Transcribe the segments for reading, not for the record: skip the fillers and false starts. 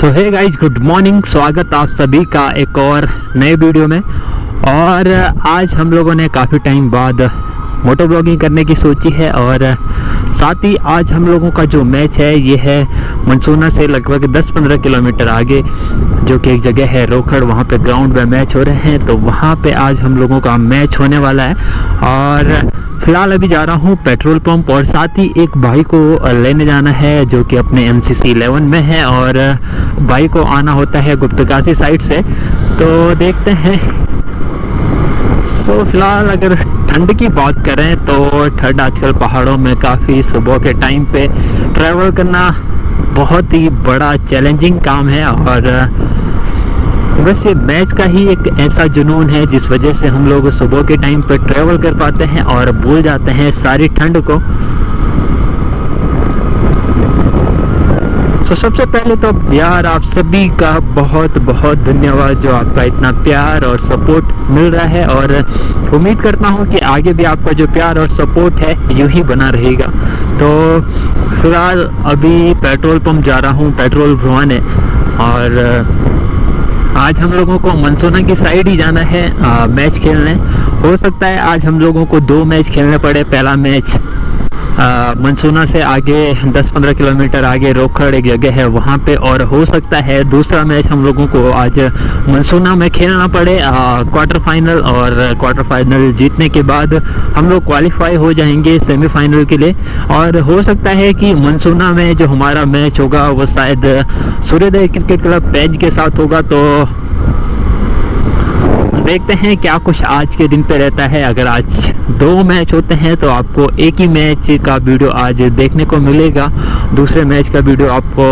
सो hey guys, good morning. स्वागत आप सभी का एक और नए वीडियो में। और आज हम लोगों ने काफ़ी टाइम बाद मोटो ब्लॉगिंग करने की सोची है। और साथ ही आज हम लोगों का जो मैच है ये है मनसूना से लगभग 10-15 किलोमीटर आगे, जो कि एक जगह है रोखड़। वहाँ पे ग्राउंड में मैच हो रहे हैं, तो वहाँ पे आज हम लोगों का मैच होने वाला है। और फिलहाल अभी जा रहा हूँ पेट्रोल पंप, और साथ ही एक भाई को लेने जाना है जो कि अपने MCC 11 में है, और भाई को आना होता है गुप्तकाशी साइड से। तो देखते हैं। सो फिलहाल अगर ठंड की बात करें तो ठंड आजकल पहाड़ों में काफ़ी, सुबह के टाइम पे ट्रैवल करना बहुत ही बड़ा चैलेंजिंग काम है। और वैसे मैच का ही एक ऐसा जुनून है जिस वजह से हम लोग सुबह के टाइम पे ट्रैवल कर पाते हैं और भूल जाते हैं सारी ठंड को। तो सबसे पहले तो यार आप सभी का बहुत बहुत धन्यवाद, जो आपका इतना प्यार और सपोर्ट मिल रहा है। और उम्मीद करता हूँ कि आगे भी आपका जो प्यार और सपोर्ट है यूं ही बना रहेगा। तो फिलहाल अभी पेट्रोल पंप जा रहा हूँ पेट्रोल भरवाने। और आज हम लोगों को मनसूना की साइड ही जाना है मैच खेलने। हो सकता है आज हम लोगों को 2 मैच खेलने पड़े। पहला मैच मनसूना से आगे 10-15 किलोमीटर आगे रोखड़ एक जगह है वहाँ पे, और हो सकता है दूसरा मैच हम लोगों को आज मनसूना में खेलना पड़े क्वार्टर फाइनल। और क्वार्टर फाइनल जीतने के बाद हम लोग क्वालिफाई हो जाएंगे सेमीफाइनल के लिए। और हो सकता है कि मनसूना में जो हमारा मैच होगा वो शायद सूर्योदय क्रिकेट क्लब पेज के साथ होगा। तो देखते हैं क्या कुछ आज के दिन पे रहता है। अगर आज 2 मैच होते हैं तो आपको एक ही मैच का वीडियो आज देखने को मिलेगा, दूसरे मैच का वीडियो आपको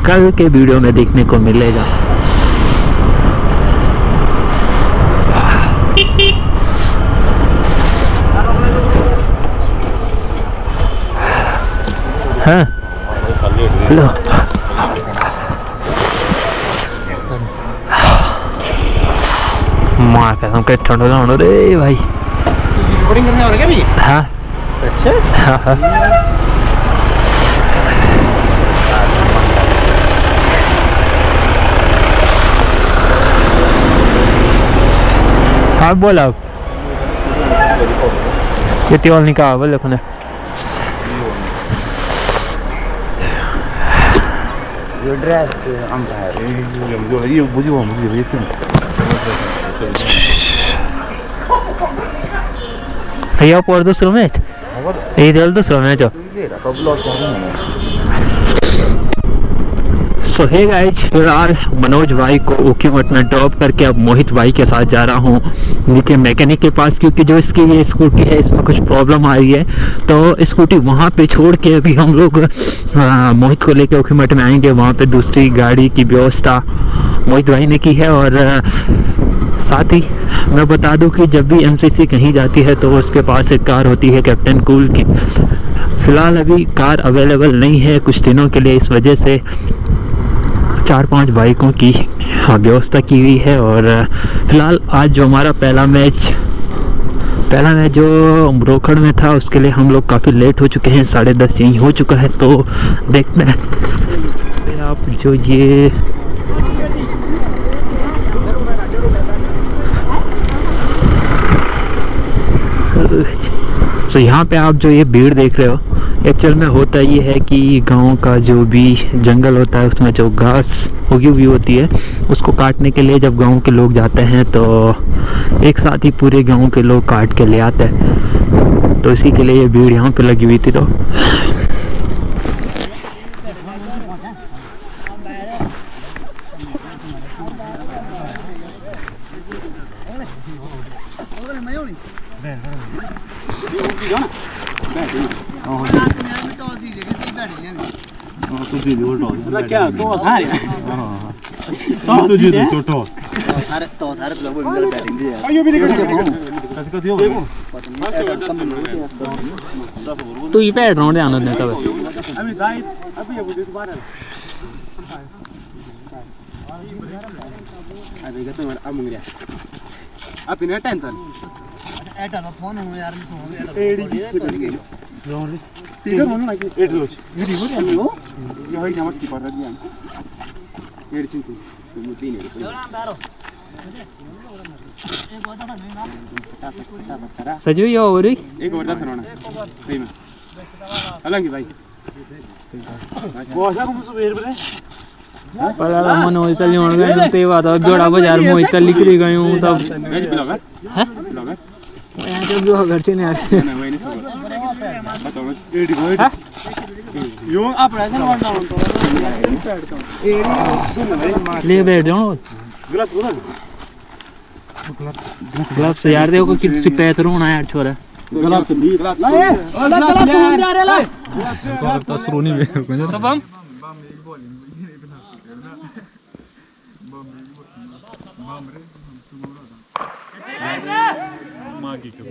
कल के वीडियो में देखने को मिलेगा। हाँ हेलो, मार कसम के ठंड हो रे भाई। रिकॉर्डिंग करने आ रहा है क्या भी? हाँ अच्छा। हाँ हाँ बोल अब ये त्योल निकाल बोल देखो ना। ये ड्रेस हम है ये बुझी वो मुझे ये क्यों भैया पर दूसरा मैच ये दिल दूसरा मैच हो। सो हे गाइज, फिलहाल मनोज भाई को ओकीमठ में ड्रॉप करके अब मोहित भाई के साथ जा रहा हूँ नीचे मैकेनिक के पास, क्योंकि जो इसकी ये स्कूटी है इसमें कुछ प्रॉब्लम आ रही है। तो स्कूटी वहाँ पे छोड़ के अभी हम लोग मोहित को लेके ओकीमठ में आएंगे। वहाँ पे दूसरी गाड़ी की व्यवस्था मोहित भाई ने की है। और साथ ही मैं बता दूं कि जब भी MCC कहीं जाती है तो उसके पास एक कार होती है कैप्टन कूल की। फ़िलहाल अभी कार अवेलेबल नहीं है कुछ दिनों के लिए, इस वजह से 4-5 बाइकों की व्यवस्था की हुई है। और फ़िलहाल आज जो हमारा पहला मैच जो रोखड़ में था उसके लिए हम लोग काफ़ी लेट हो चुके हैं, 10:30 यहीं हो चुका है। तो देखते हैं आप जो ये तो यहाँ पे आप जो ये भीड़ देख रहे हो, एक्चुअल में होता ये है कि गांव का जो भी जंगल होता है उसमें जो घास उगी हुई होती है उसको काटने के लिए जब गांव के लोग जाते हैं तो एक साथ ही पूरे गांव के लोग काट के ले आते हैं। तो इसी के लिए ये भीड़ यहाँ पे लगी हुई थी। तो क्या तो आसान है तो जी तो अरे तो सारे लोग मेरे बैटिंग दे आयो भी देखो दियो तू ये बैठ रहा हूँ ध्यान देना तब अभी गाइस अभी ये बुद्धि दोबारा अभी तो मेरा अब मंगरिया अब इन्हें टेंशन एटा फोन हो यार एडी स्पीकर होना ना एट रोज वीडियो हो ये होई जामत की पर दिया सजू ही और एक और 10 रोना सही में अलग ही भाई बहुत सारा सुबह बरे पहला मनोज तली होने गए तो ये बात है जोड़ा बाजार मोहित तली निकली गई हूं तब ब्लॉगर हैं ब्लॉगर यहां से ब्लॉगर से नहीं आते ना वही नहीं बताओ एडी गोइड यो आप ऐसा मारना हो तो ले बैठ जाओ ग्लव्स यार देखो कितने पैथर होना यार छोरा ग्लव्स ली ग्लव्स ला ए ग्लव्स तो शुरू नहीं में सब हम मागी के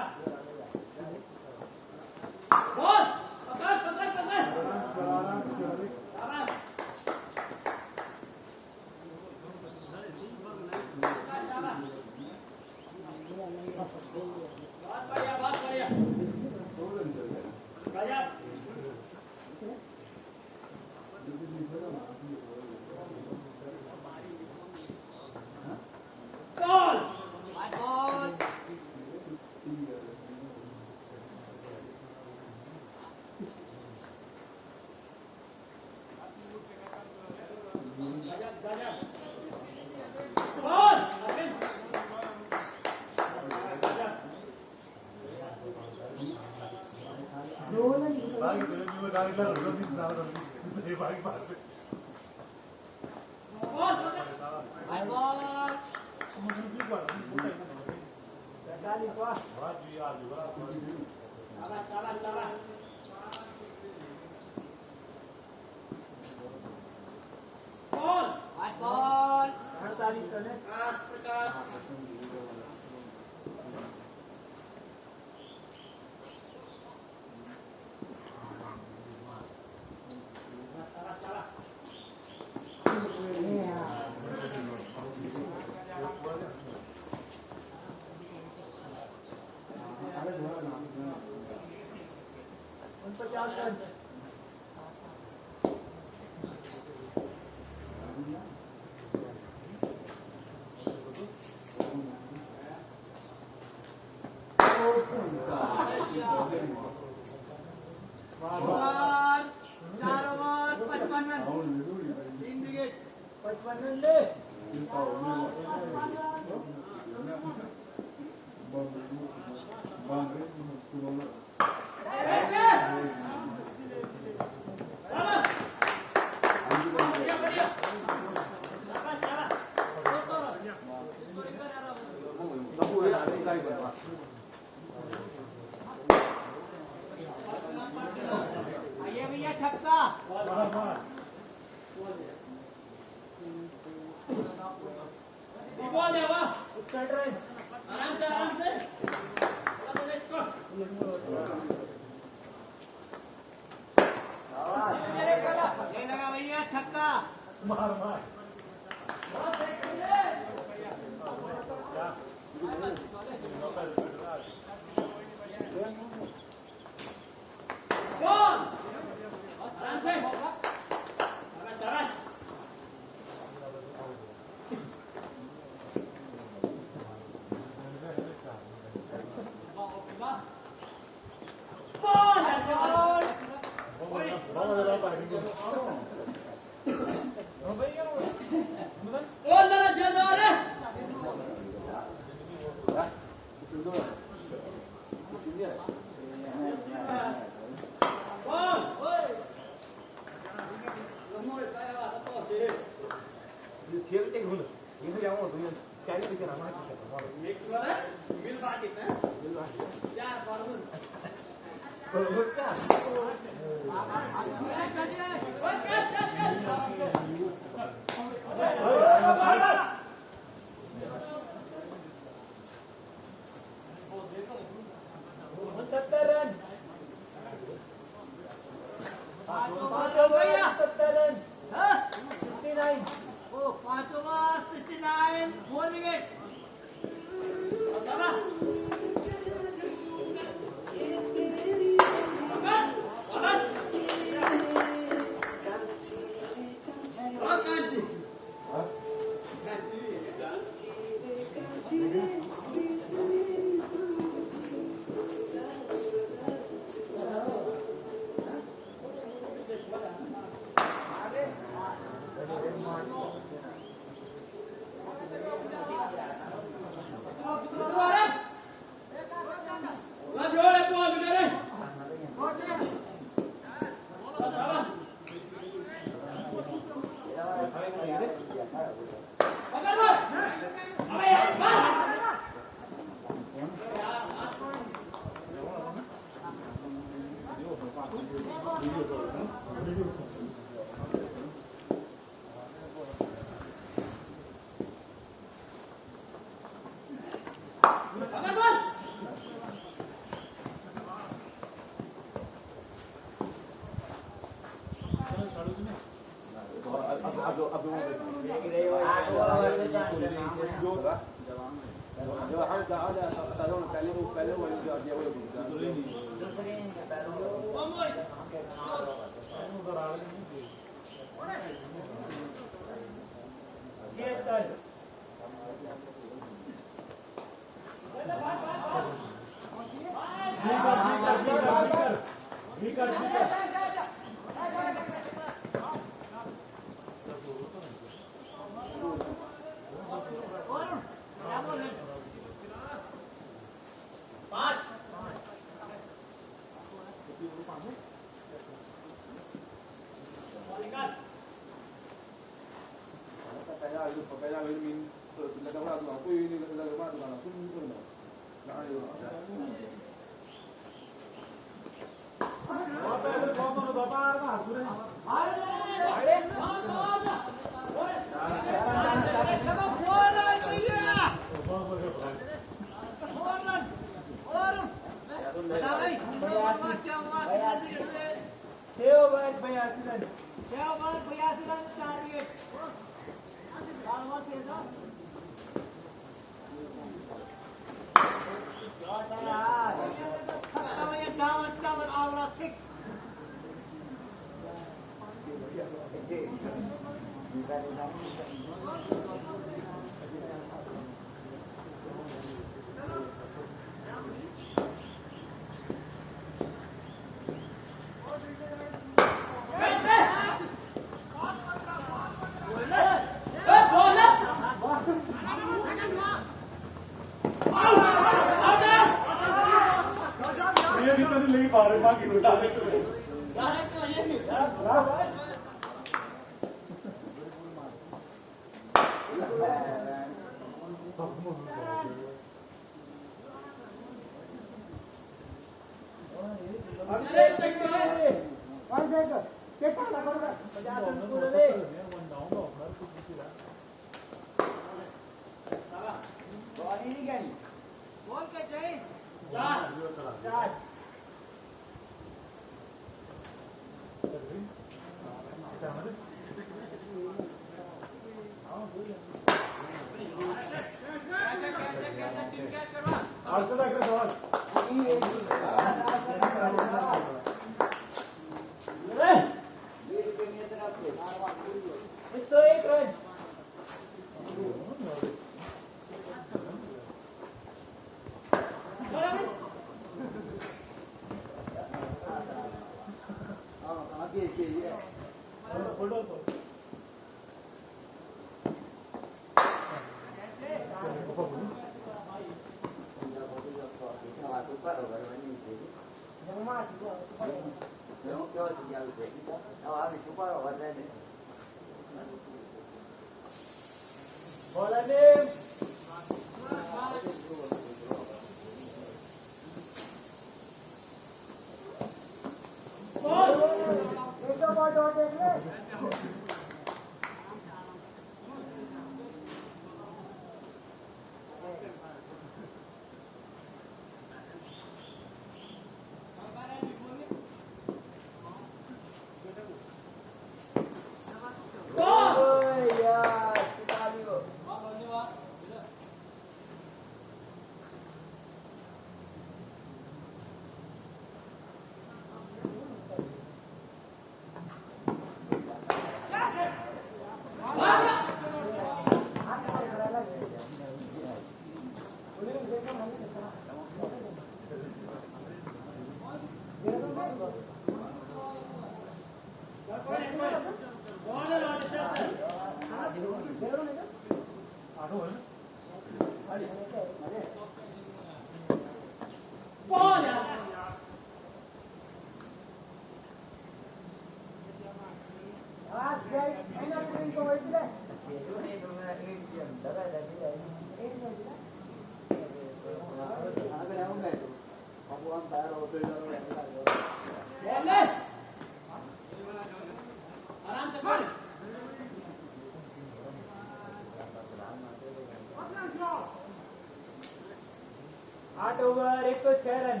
आठ ओवर 106 रन।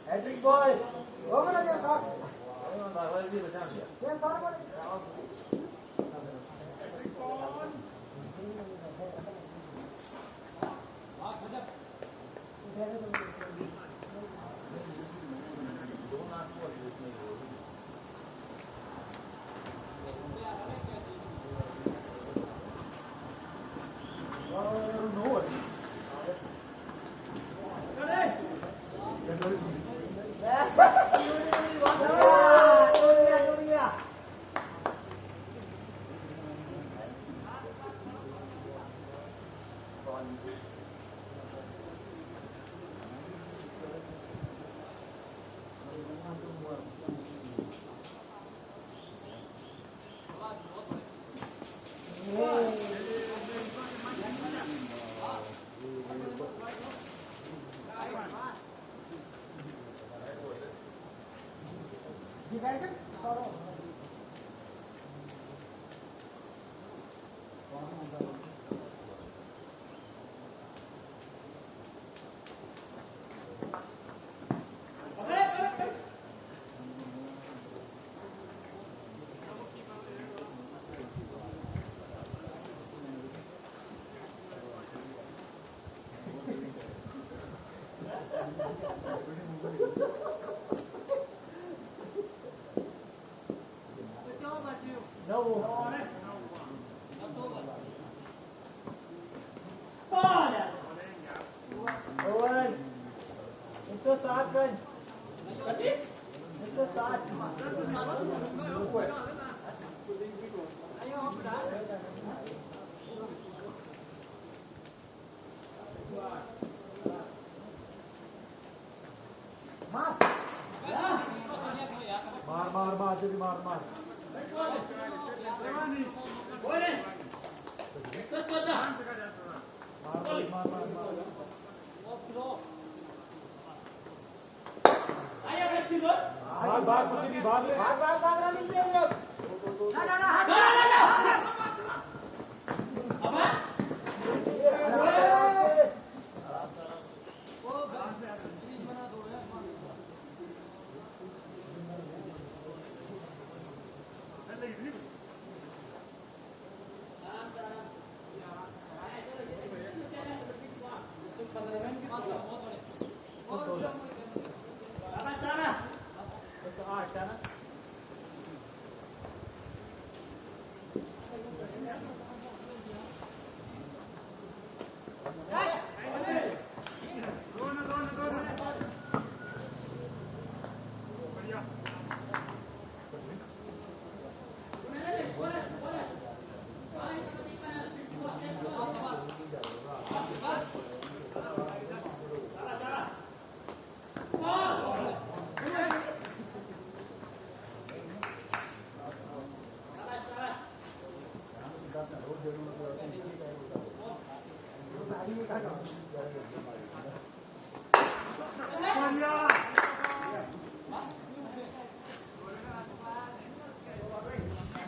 हैट्रिक बॉय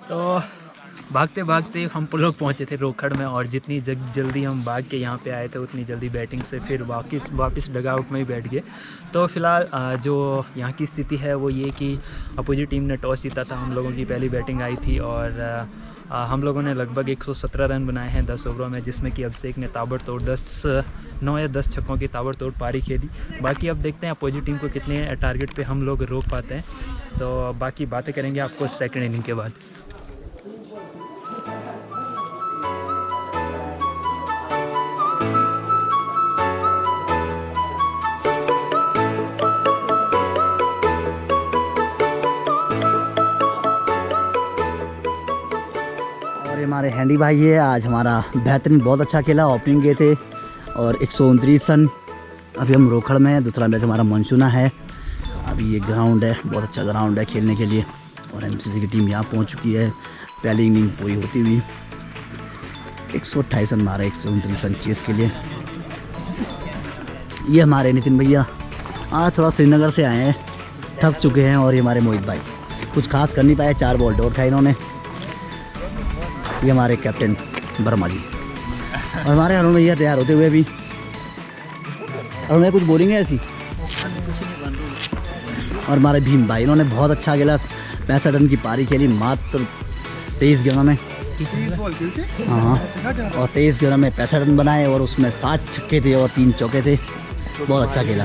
तो भागते भागते हम लोग पहुँचे थे रोखड़ में, और जितनी जल्दी हम भाग के यहाँ पे आए थे उतनी जल्दी बैटिंग से फिर वापस डगआउट में ही बैठ गए। तो फिलहाल जो यहाँ की स्थिति है वो ये कि अपोजिट टीम ने टॉस जीता था, हम लोगों की पहली बैटिंग आई थी और हम लोगों ने लगभग 117 रन बनाए हैं 10 ओवरों में, जिसमें कि अभिषेक ने ताबड़तोड़ 9 या 10 छक्कों की ताबड़तोड़ पारी खेली। बाकी अब देखते हैं अपोजिट टीम को कितने टारगेट पे हम लोग रोक पाते हैं। तो बाकी बातें करेंगे आपको सेकंड इनिंग के बाद। हमारे हैंडी भाई है, आज हमारा बेहतरीन बहुत अच्छा खेला, ओपनिंग गए थे और 129 रन। अभी हम रोखड़ में हैं, दूसरा मैच हमारा मनसूना है। अभी ये ग्राउंड है, बहुत अच्छा ग्राउंड है खेलने के लिए, और एमसीसी की टीम यहाँ पहुँच चुकी है। पहली इनिंग पूरी होती हुई 128 रन मारे 129 रन चेस के लिए। ये हमारे नितिन भैया आज थोड़ा श्रीनगर से आए हैं, थक चुके हैं, और ये हमारे मोहित भाई कुछ खास कर नहीं पाए, 4 बॉल डॉट खाए इन्होंने। ये हमारे कैप्टन वर्मा जी, और हमारे अरुण भैया तैयार होते हुए भी। अरुण भैया कुछ बोलेंगे ऐसी? और हमारे भीम भाई, इन्होंने बहुत अच्छा खेला, 65 रन की पारी खेली मात्र 23 गेंदों में। हाँ, और 23 गेंदों में 65 रन बनाए, और उसमें 7 छक्के थे और 3 चौके थे। बहुत अच्छा खेला।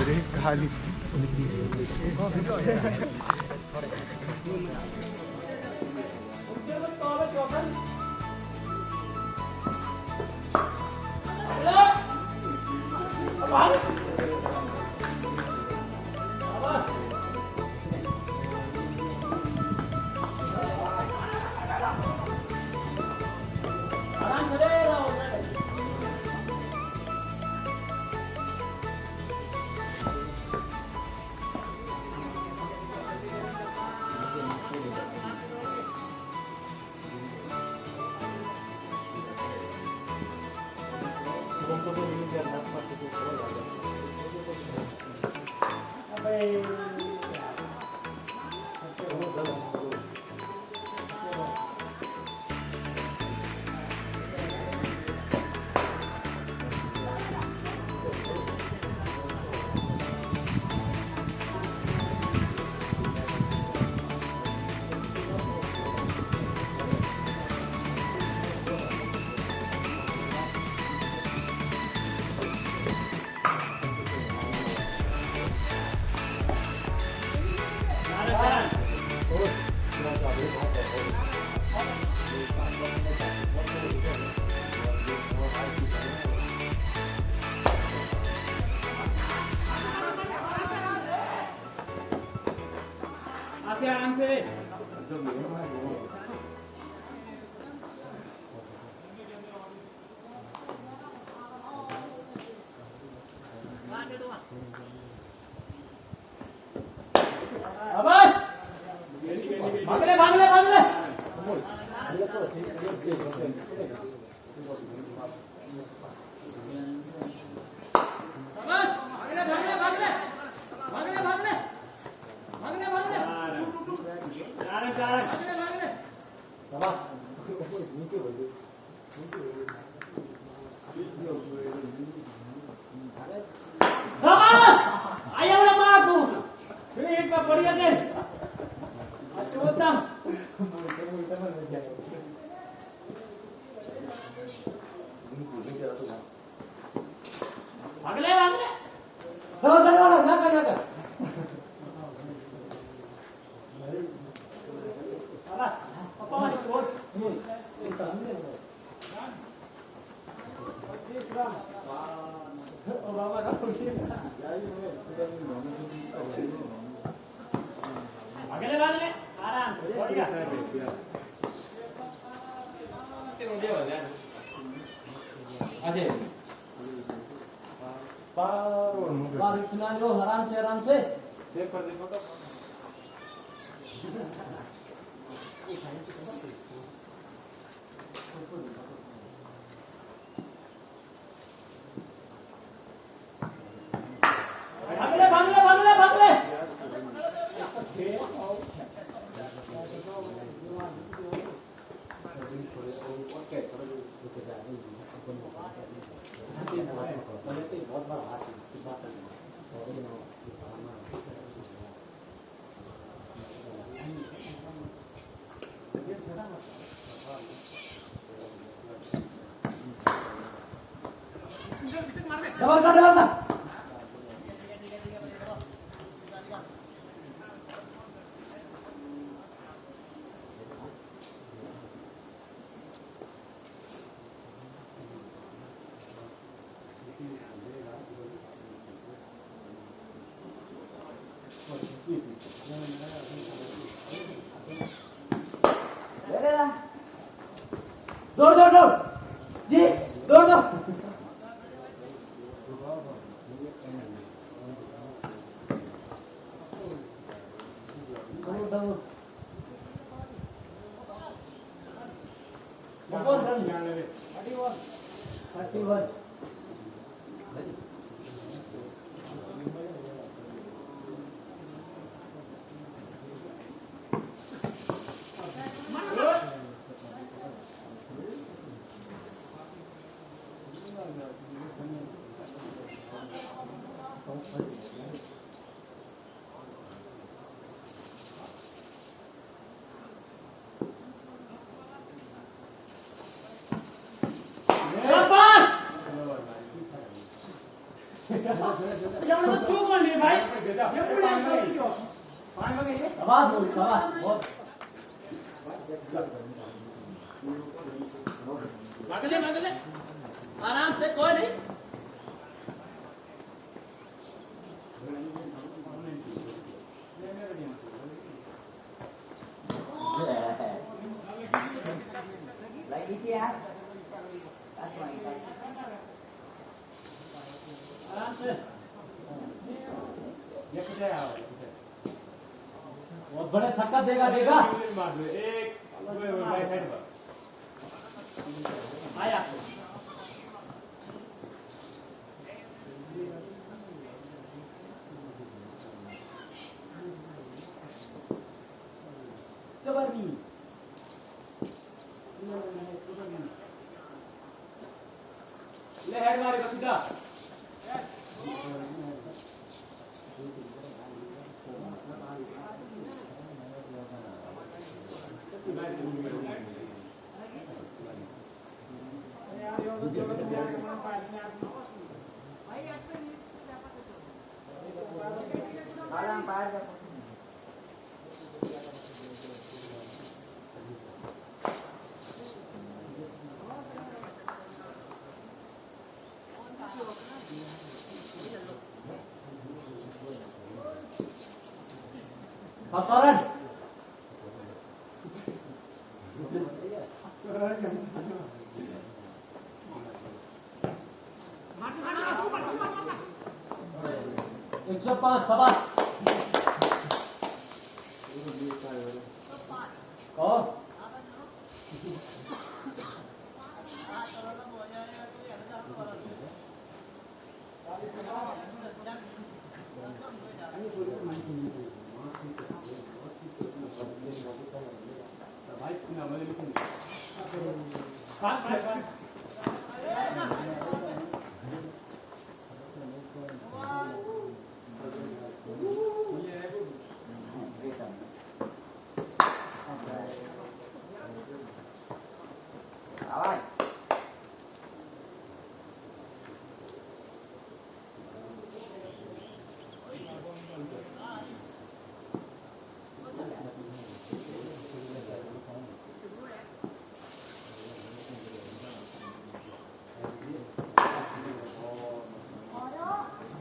आराम से अगले बाद में आराम से बढ़िया अजय बार सुना लो आराम से देखो तो भागले दौड़ दौड़ दौड़ जी दौड़ दौड़ आराम से कोई नहीं बहुत बड़ा छक्का देगा देगा आया जबरनी ले हेड मारेगा सीधा Sasaran. Ekso 5 sabar. और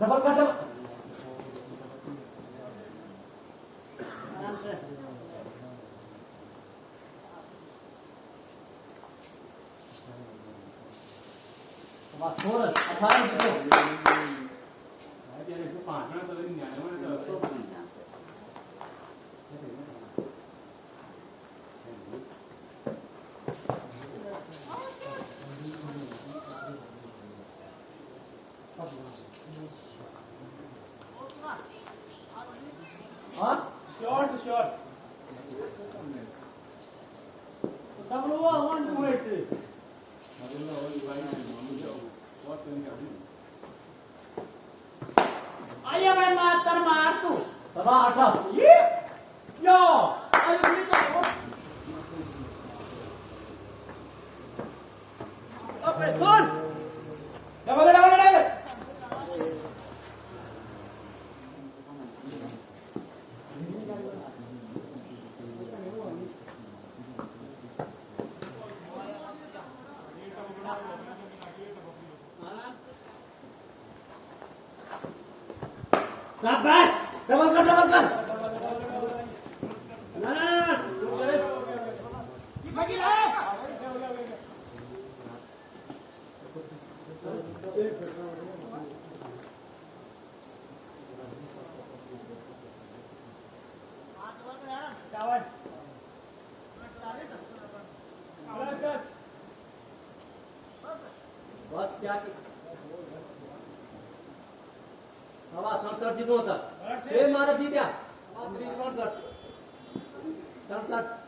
डबल का डबल बस और 18 देखो अरे जो 5 ना तो नहीं आया तो हाँ शॉर्ट शॉर्ट तब लोग 1 2 8 मतलब वो भाई शॉर्ट करने का मातर मार तू सवा हटा ये यो अरे ये तो अबे कौन डबल शाबाश डबल कर ना ना बस क्या की सवा 67 जीतो होता 6 मारा जीत्या 67 67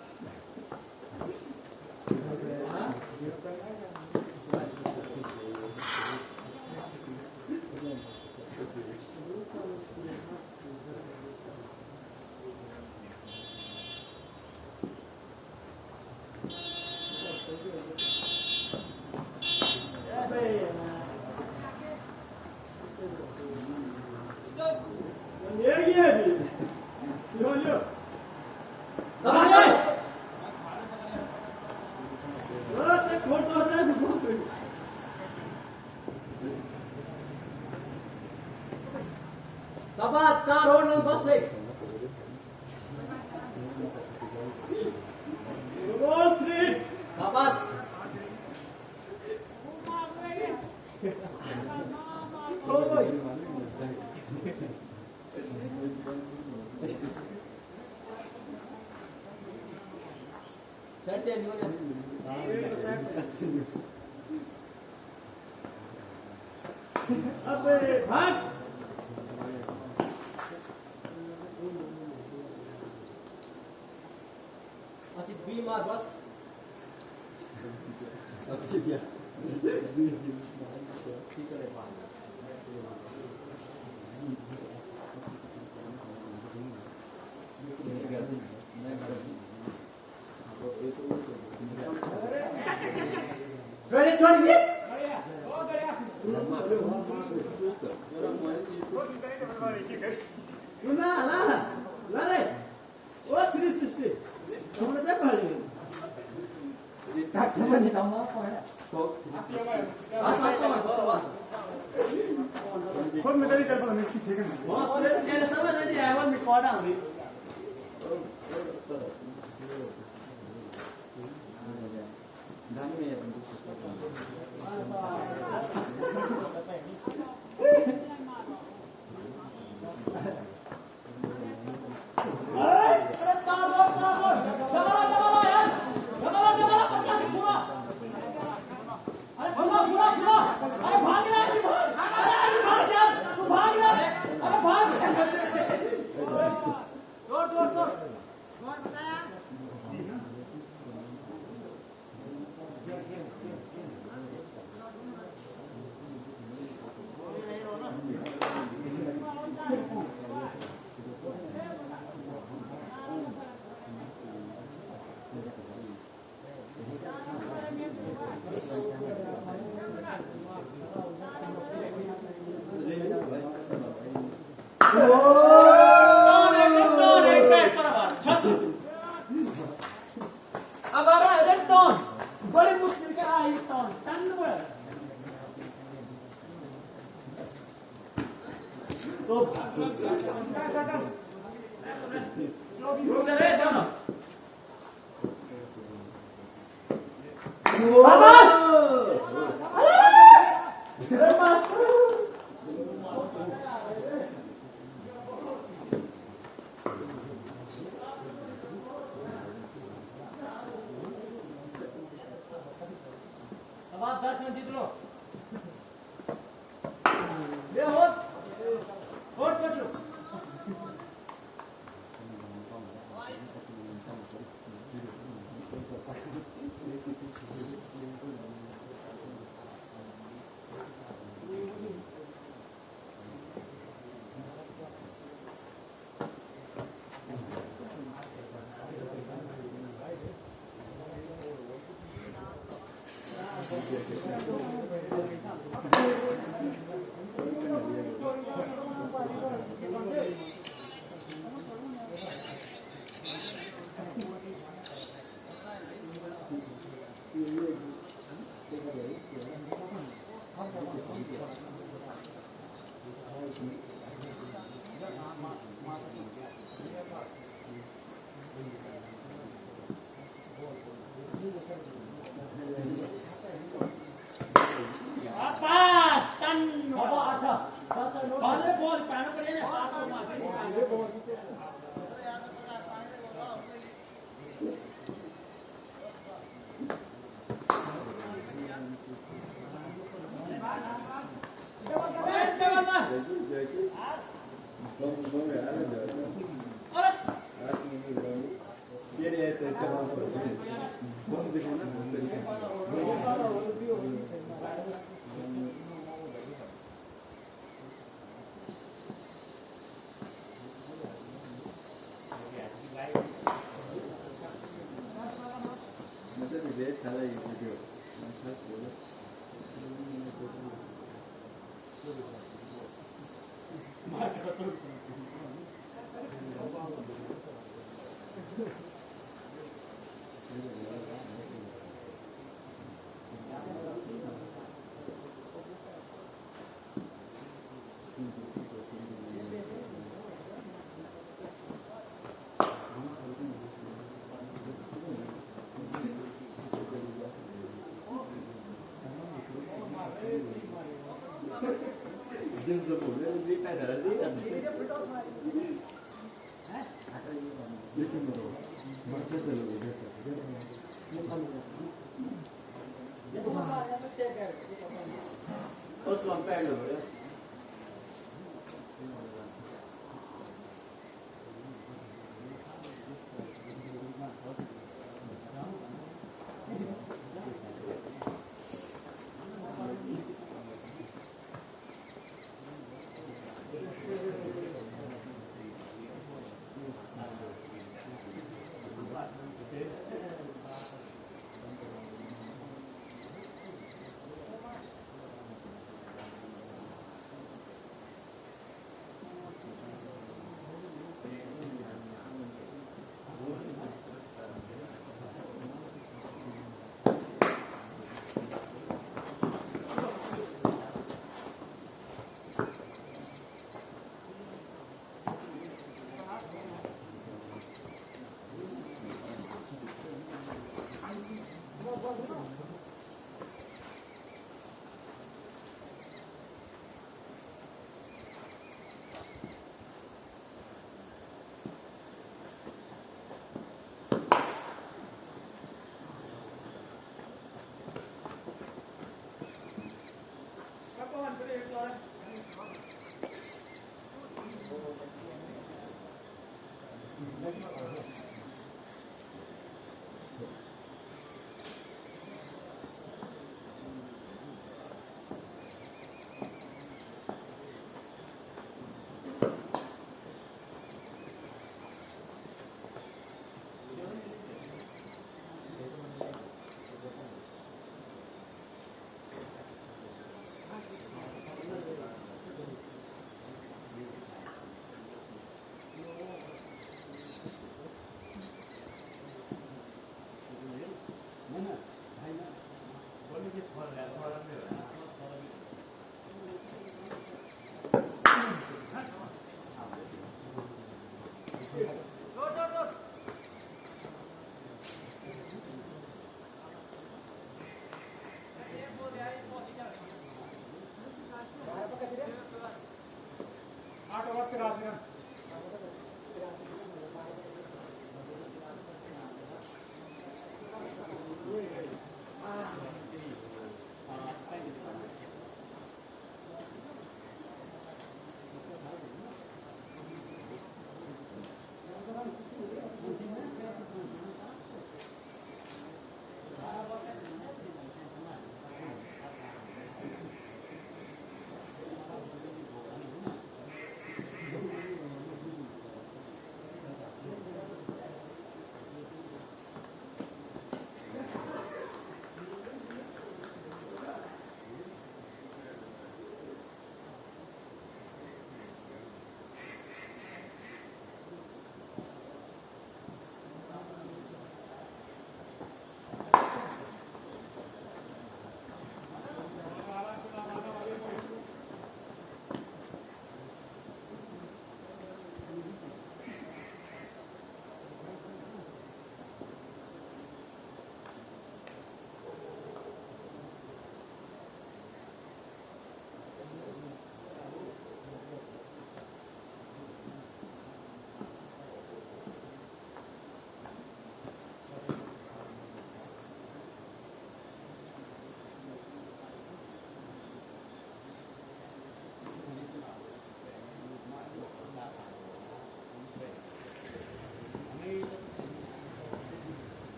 सभा 4 ओवर में बस एक शाबाश चढ़ते अबे भाग अच्छी बी मार बस अच्छी दिया ठीक है अब आ रहा है रेड टॉन बड़ी मुश्किल के रहा है टॉन टन में तो रुक रे जाना शाबाश अरे मास्टर अब 10 में जीत लो ले होट कर लो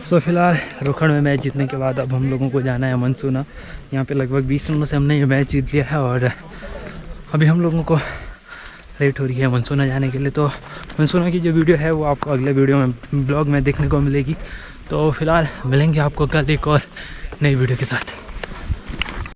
सो फिलहाल रुखड़ में मैच जीतने के बाद अब हम लोगों को जाना है मनसूना। यहाँ पे लगभग 20 रनों से हमने ये मैच जीत लिया है और अभी हम लोगों को लेट हो रही है मनसूना जाने के लिए। तो मनसूना की जो वीडियो है वो आपको अगले वीडियो में ब्लॉग में देखने को मिलेगी। तो फिलहाल मिलेंगे आपको कल एक और नई वीडियो के साथ।